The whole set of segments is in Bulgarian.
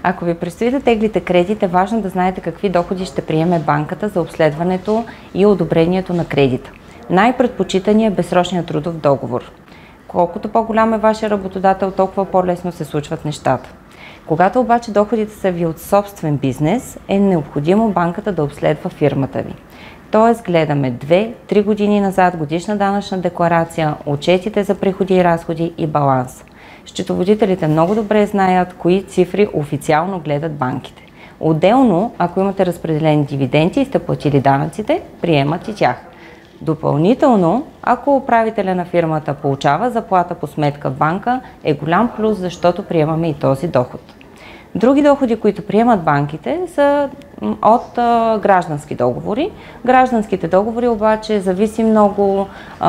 Ако ви предстои да теглите кредит, е важно да знаете какви доходи ще приеме банката за обследването и одобрението на кредита. Най-предпочитаният е безсрочният трудов договор. Колкото по-голям е вашия работодател, толкова по-лесно се случват нещата. Когато обаче доходите са ви от собствен бизнес, е необходимо банката да обследва фирмата ви. Тоест гледаме 2-3 години назад годишна данъчна декларация, отчетите за приходи и разходи и баланс. Счетоводителите много добре знаят кои цифри официално гледат банките. Отделно, ако имате разпределени дивиденти и сте платили данъците, приемат и тях. Допълнително, ако управителя на фирмата получава заплата по сметка в банка, е голям плюс, защото приемаме и този доход. Други доходи, които приемат банките, са от граждански договори. Гражданските договори обаче зависи много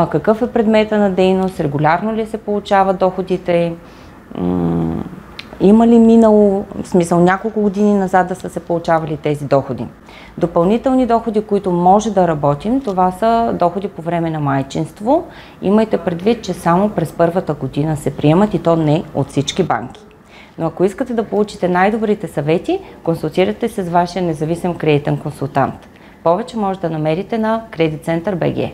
какъв е предмета на дейност, регулярно ли се получават доходите, има ли минало, в смисъл няколко години назад да са се получавали тези доходи. Допълнителни доходи, които може да работим, това са доходи по време на майчинство. Имайте предвид, че само през първата година се приемат и то не от всички банки. Но ако искате да получите най-добрите съвети, консултирайте се с вашия независим кредитен консултант. Повече може да намерите на Credit Center BG.